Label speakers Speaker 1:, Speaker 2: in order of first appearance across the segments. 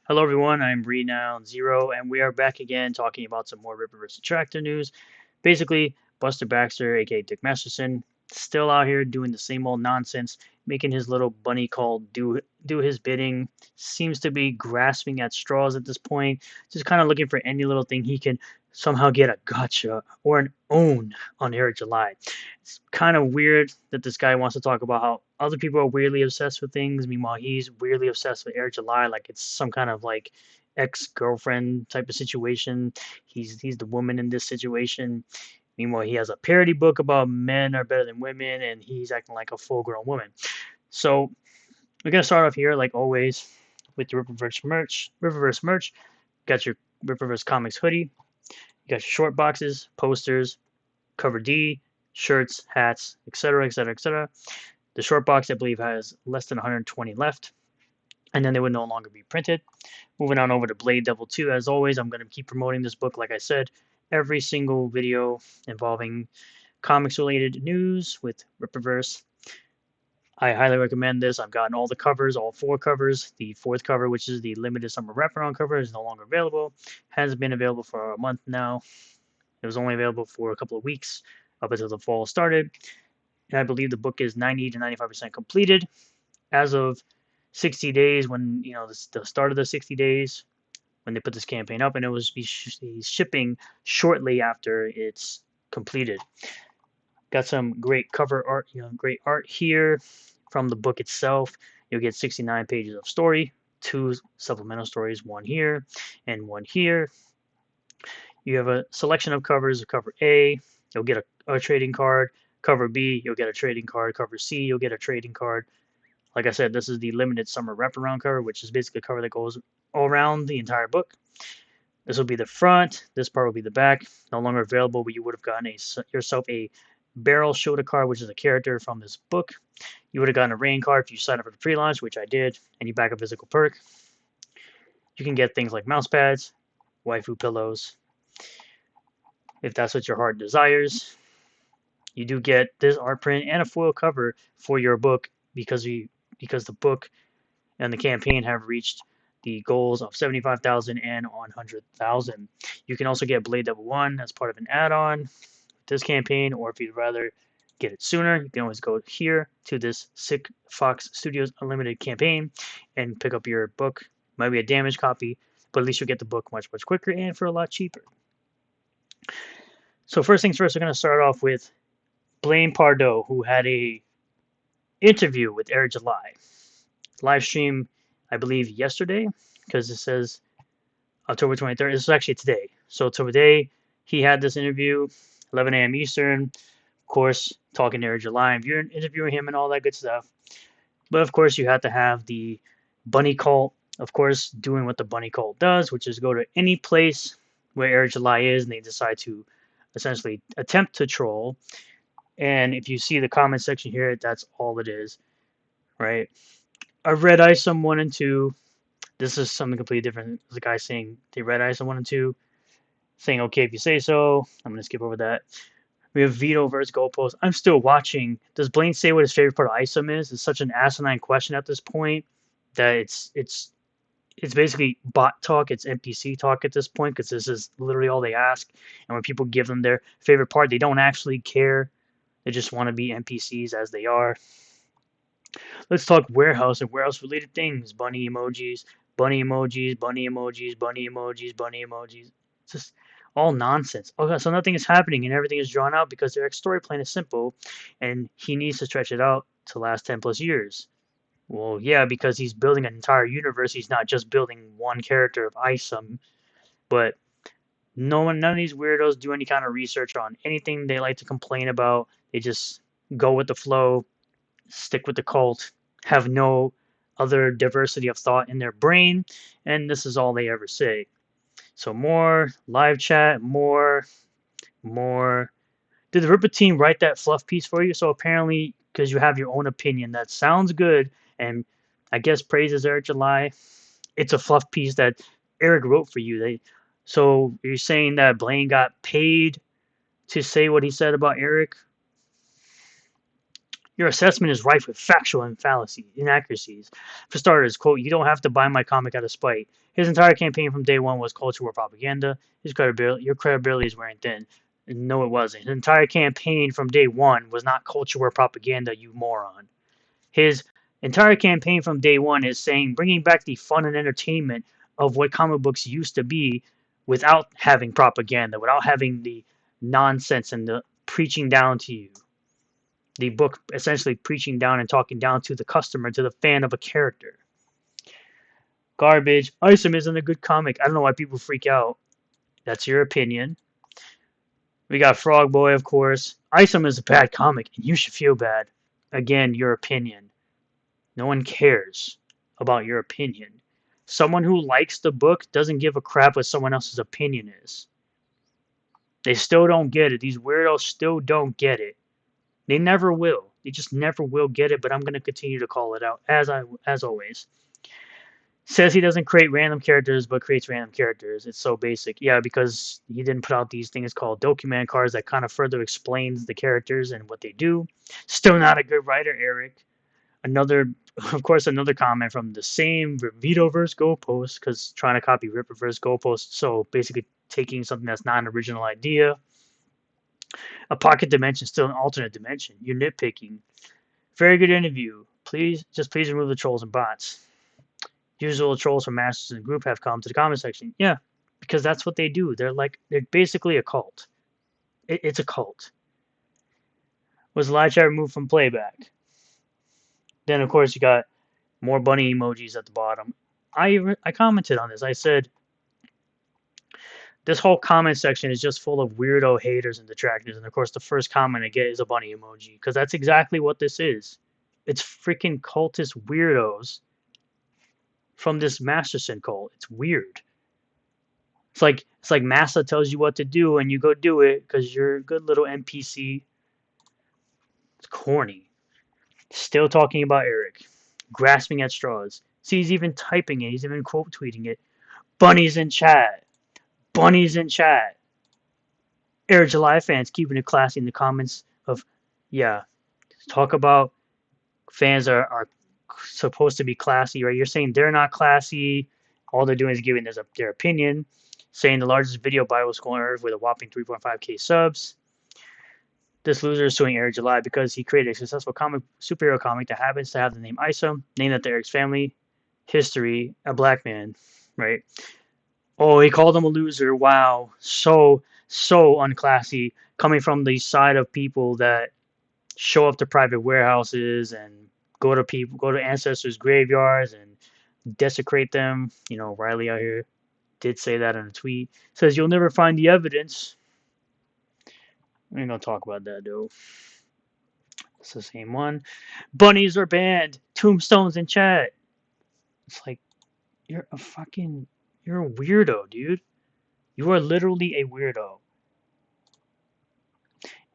Speaker 1: Hello everyone, I'm Renown Zero, and we are back again talking about some more Ripper vs. Tractor news. Basically, Buster Baxter, aka Dick Masterson, still out here doing the same old nonsense, making his little bunny call do his bidding. Seems to be grasping at straws at this point, just kind of looking for any little thing he can somehow get a gotcha or an own on Eric July. It's kind of weird that this guy wants to talk about how other people are weirdly obsessed with things. Meanwhile, he's weirdly obsessed with Eric July, like it's some kind of like ex-girlfriend type of situation. He's the woman in this situation. Meanwhile, he has a parody book about men are better than women, and he's acting like a full-grown woman. So we're gonna start off here, like always, with the Ripperverse merch. Ripperverse merch. Got your Ripperverse Comics hoodie. You got your short boxes, posters, cover D, shirts, hats, etc., etc., etc. The short box, I believe, has less than 120 left, and then they would no longer be printed. Moving on over to Blade Devil 2, as always, I'm going to keep promoting this book, like I said, every single video involving comics related news with Ripperverse. I highly recommend this. I've gotten all the covers, all four covers. The fourth cover, which is the limited summer wraparound cover, is no longer available. Has been available for a month now. It was only available for a couple of weeks up until the fall started. And I believe the book is 90 to 95% completed as of 60 days when, the start of the 60 days when they put this campaign up, and it was be shipping shortly after it's completed. Got some great cover art, great art here from the book itself. You'll get 69 pages of story, two supplemental stories, one here and one here. You have a selection of covers. Cover A, you'll get a trading card. Cover B, you'll get a trading card. Cover C, you'll get a trading card. Like I said, this is the limited summer wraparound cover, which is basically a cover that goes all around the entire book. This will be the front. This part will be the back. No longer available, but you would have gotten yourself a Barrel Shoulder card, which is a character from this book. You would have gotten a rain card if you signed up for the pre-launch, which I did, and you back a physical perk. You can get things like mouse pads, waifu pillows, if that's what your heart desires. You do get this art print and a foil cover for your book because the book and the campaign have reached the goals of 75,000 and 100,000. You can also get Blade Devil 1 as part of an add-on this campaign, or if you'd rather get it sooner, you can always go here to this Sick Fox Studios Unlimited campaign and pick up your book. Might be a damaged copy, but at least you'll get the book much, much quicker and for a lot cheaper. So first things first, we're going to start off with Blaine Pardoe, who had a interview with Eric July. Live stream, I believe, yesterday, because it says October 23rd. This is actually today. So today, he had this interview, 11 a.m. Eastern. Of course, talking to Eric July, and you're interviewing him and all that good stuff. But of course, you have to have the bunny cult, of course, doing what the bunny cult does, which is go to any place where Eric July is, and they decide to essentially attempt to troll. And if you see the comment section here, that's all it is, right? I've read Isom 1 and 2. This is something completely different. There's a guy saying they read Isom 1 and 2, saying, okay, if you say so. I'm going to skip over that. We have Vito versus Goalpost. I'm still watching. Does Blaine say what his favorite part of Isom is? It's such an asinine question at this point that it's basically bot talk. It's NPC talk at this point because this is literally all they ask. And when people give them their favorite part, they don't actually care. They just want to be NPCs as they are. Let's talk warehouse and warehouse related things. Bunny emojis, bunny emojis, bunny emojis, bunny emojis, bunny emojis. It's just all nonsense. Okay, so nothing is happening and everything is drawn out because their story plan is simple and he needs to stretch it out to last 10 plus years. Well, yeah, because he's building an entire universe. He's not just building one character of Isom, but none of these weirdos do any kind of research on anything they like to complain about. They just go with the flow, stick with the cult, have no other diversity of thought in their brain, and this is all they ever say. So more live chat, more. Did the Ripper team write that fluff piece for you? So apparently, because you have your own opinion, that sounds good, and I guess praises Eric July. It's a fluff piece that Eric wrote for you. So you're saying that Blaine got paid to say what he said about Eric? Your assessment is rife with factual inaccuracies. For starters, quote, you don't have to buy my comic out of spite. His entire campaign from day one was culture war propaganda. Your credibility is wearing thin. No, it wasn't. His entire campaign from day one was not culture war propaganda, you moron. His entire campaign from day one is saying bringing back the fun and entertainment of what comic books used to be without having propaganda, without having the nonsense and the preaching down to you. The book essentially preaching down and talking down to the customer, to the fan of a character. Garbage. Isom isn't a good comic. I don't know why people freak out. That's your opinion. We got Frog Boy, of course. Isom is a bad comic, and you should feel bad. Again, your opinion. No one cares about your opinion. Someone who likes the book doesn't give a crap what someone else's opinion is. They still don't get it. These weirdos still don't get it. They never will. They just never will get it, but I'm going to continue to call it out as always. Says he doesn't create random characters, but creates random characters. It's so basic. Yeah, because he didn't put out these things called document cards that kind of further explains the characters and what they do. Still not a good writer, Eric. Of course, another comment from the same Vitoverse Goalpost, because trying to copy Ripperverse Goalpost, so basically taking something that's not an original idea. A pocket dimension, still an alternate dimension. You're nitpicking. Very good interview. Please remove the trolls and bots. Usual trolls from Masters and Group have come to the comment section. Yeah, because that's what they do. They're basically a cult. It's a cult. Was the live chat removed from playback? Then of course you got more bunny emojis at the bottom. I commented on this. I said this whole comment section is just full of weirdo haters and detractors. And of course, the first comment I get is a bunny emoji because that's exactly what this is. It's freaking cultist weirdos from this Masterson cult. It's weird. It's like Massa tells you what to do and you go do it because you're a good little NPC. It's corny. Still talking about Eric, grasping at straws. See, he's even typing it. He's even quote tweeting it. Bunnies in chat. Bunnies in chat. Air July fans keeping it classy in the comments of, yeah, talk about fans are supposed to be classy, right? You're saying they're not classy. All they're doing is giving their opinion. Saying the largest video Bible school on earth with a whopping 3.5k subs. This loser is suing Eric July because he created a successful superhero comic that happens to have the name Isom, named after Eric's family history, a black man, right? Oh, he called him a loser. Wow. So unclassy coming from the side of people that show up to private warehouses and go to ancestors' graveyards and desecrate them. You know, Riley out here did say that in a tweet. Says you'll never find the evidence. We ain't gonna talk about that though. It's the same one. Bunnies are banned. Tombstones in chat. It's like you're a weirdo, dude. You are literally a weirdo.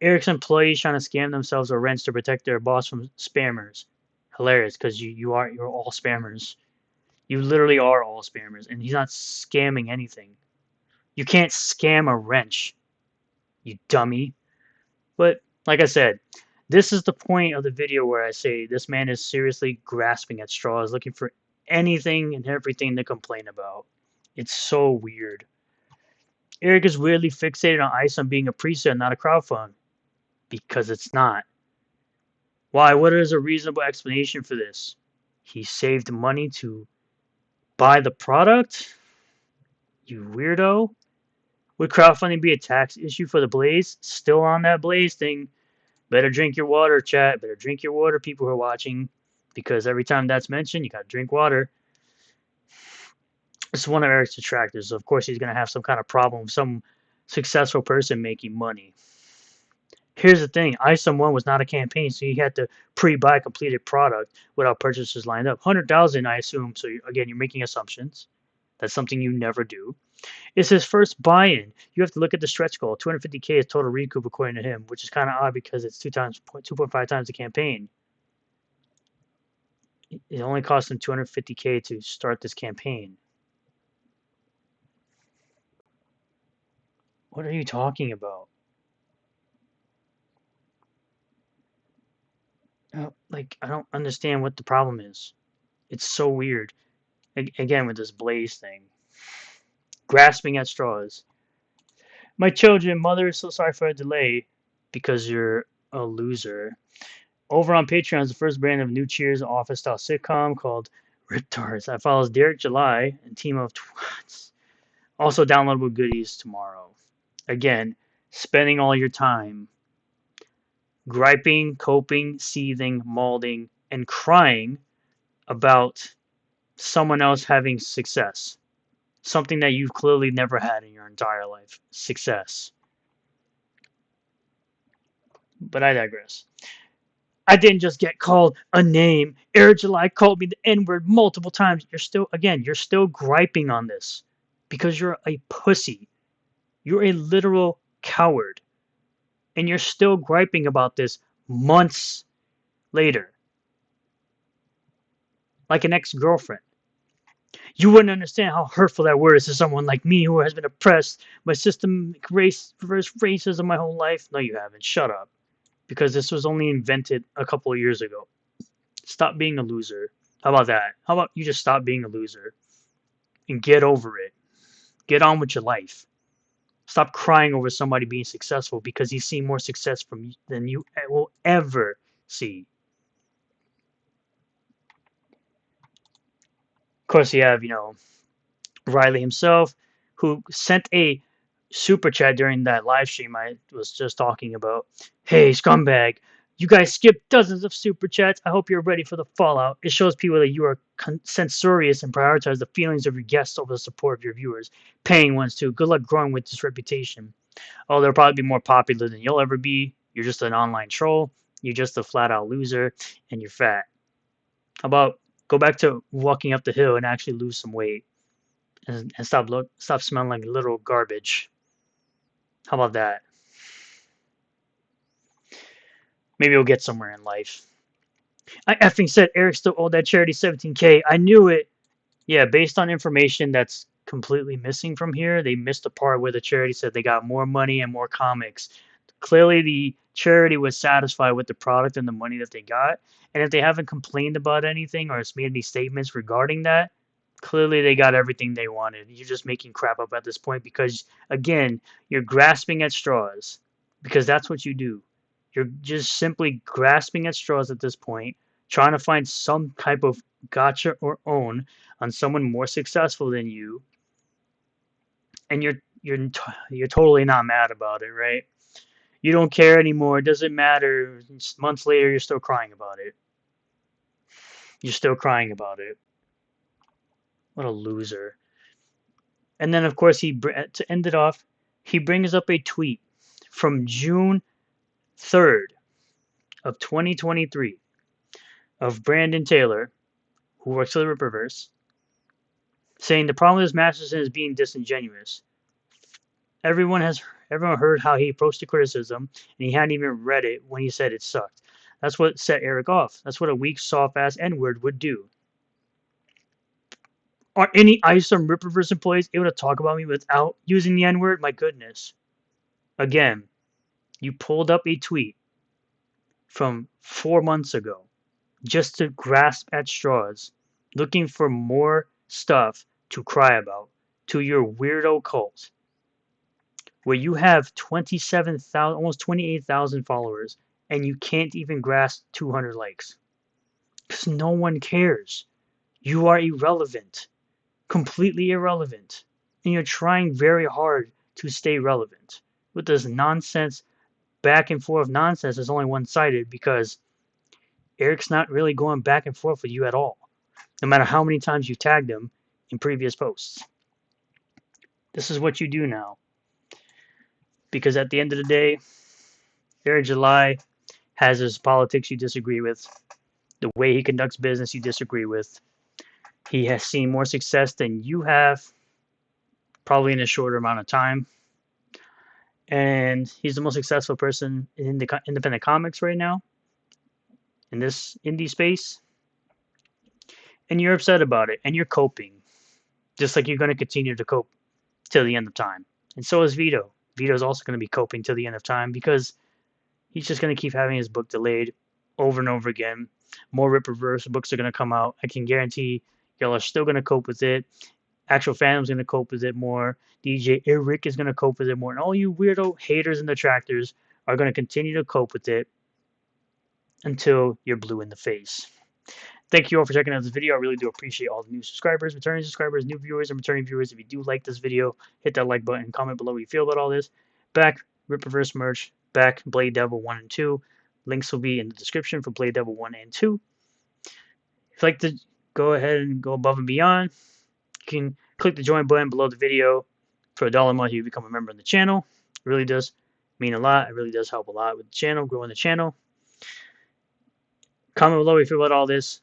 Speaker 1: Eric's employees trying to scam themselves or rents to protect their boss from spammers. Hilarious, because you're all spammers. You literally are all spammers, and he's not scamming anything. You can't scam a wrench, you dummy. But like I said, this is the point of the video where I say this man is seriously grasping at straws, looking for anything and everything to complain about. It's so weird. Eric is weirdly fixated on Isom being a preset, not a crowdfund. Because it's not. Why? What is a reasonable explanation for this? He saved money to buy the product? You weirdo. Would crowdfunding be a tax issue for the Blaze? Still on that Blaze thing. Better drink your water, chat. Better drink your water, people who are watching. Because every time that's mentioned, you gotta drink water. It's one of Eric's detractors. So of course, he's gonna have some kind of problem with some successful person making money. Here's the thing, Isom 1 was not a campaign, so he had to pre-buy a completed product without purchases lined up. 100,000, I assume, so again, you're making assumptions. That's something you never do. It's his first buy-in. You have to look at the stretch goal. 250k is total recoup according to him, which is kind of odd because it's 2.5 times the campaign. It only cost him 250k to start this campaign. What are you talking about? Like, I don't understand what the problem is. It's so weird. Again, with this Blaze thing, grasping at straws. My children, mother is so sorry for a delay because you're a loser. Over on Patreon is the first brand of new Cheers office style sitcom called Riptards that follows Derek July and team of twats. Also downloadable goodies tomorrow. Again, spending all your time griping, coping, seething, molding, and crying about someone else having success. Something that you've clearly never had in your entire life. Success. But I digress. I didn't just get called a name. Eric July called me the N-word multiple times. You're still griping on this because you're a pussy. You're a literal coward. And you're still griping about this months later. Like an ex-girlfriend. You wouldn't understand how hurtful that word is to someone like me who has been oppressed by systemic reverse racism my whole life. No, you haven't. Shut up. Because this was only invented a couple of years ago. Stop being a loser. How about that? How about you just stop being a loser and get over it? Get on with your life. Stop crying over somebody being successful because he's seen more success from you than you will ever see. Of course, you have, Riley himself, who sent a super chat during that live stream I was just talking about. Hey, scumbag, you guys skipped dozens of super chats. I hope you're ready for the fallout. It shows people that you are censorious and prioritize the feelings of your guests over the support of your viewers. Paying ones too. Good luck growing with this reputation. Oh, they'll probably be more popular than you'll ever be. You're just an online troll. You're just a flat out loser, and you're fat. How about go back to walking up the hill and actually lose some weight, and stop smelling like literal garbage. How about that? Maybe we'll get somewhere in life. I effing said Eric still owed that charity 17K. I knew it. Yeah, based on information that's completely missing from here, they missed the part where the charity said they got more money and more comics. Clearly, the charity was satisfied with the product and the money that they got. And if they haven't complained about anything or made any statements regarding that, clearly they got everything they wanted. You're just making crap up at this point because, again, you're grasping at straws because that's what you do. You're just simply grasping at straws at this point, trying to find some type of gotcha or own on someone more successful than you, and you're totally not mad about it, right? You don't care anymore. It doesn't matter. Months later, you're still crying about it. You're still crying about it. What a loser. And then, of course, to end it off, he brings up a tweet from June 3rd of 2023 of Brandon Taylor, who works for the Ripperverse, saying the problem with Masterson is being disingenuous. Everyone heard how he approached the criticism, and he hadn't even read it when he said it sucked. That's what set Eric off. That's what a weak, soft-ass N-word would do. Are any ISOM Ripperverse employees able to talk about me without using the N-word? My goodness. Again, you pulled up a tweet from 4 months ago just to grasp at straws, looking for more stuff to cry about to your weirdo cult, where you have 27,000, almost 28,000 followers, and you can't even grasp 200 likes. Because no one cares. You are irrelevant. Completely irrelevant. And you're trying very hard to stay relevant. With this nonsense, back and forth nonsense is only one-sided because Eric's not really going back and forth with you at all, no matter how many times you tagged him in previous posts. This is what you do now. Because at the end of the day, Eric July has his politics you disagree with, the way he conducts business you disagree with. He has seen more success than you have, probably in a shorter amount of time. And he's the most successful person in the independent comics right now, in this indie space. And you're upset about it, and you're coping, just like you're going to continue to cope till the end of time. And so is Vito. Vito's also going to be coping till the end of time because he's just going to keep having his book delayed. over and over again. More Rip Reverse books are going to come out. I can guarantee y'all are still going to cope with it. Actual Fandom's going to cope with it more. DJ Eric is going to cope with it more. And all you weirdo haters and detractors are going to continue to cope with it until you're blue in the face. Thank you all for checking out this video. I really do appreciate all the new subscribers, returning subscribers, new viewers, and returning viewers. If you do like this video, hit that like button, comment below what you feel about all this. Back Rip Reverse merch, back Blade Devil 1 and 2. Links will be in the description for Blade Devil 1 and 2. If you'd like to go ahead and go above and beyond, you can click the join button below the video. For $1 a month, you become a member of the channel. It really does mean a lot. It really does help a lot with the channel, growing the channel. Comment below what you feel about all this.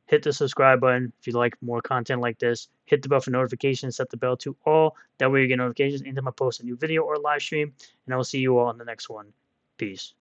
Speaker 1: Hit the subscribe button if you like more content like this. Hit the bell for notifications. Set the bell to all. That way you get notifications anytime I post a new video or live stream. And I will see you all in the next one. Peace.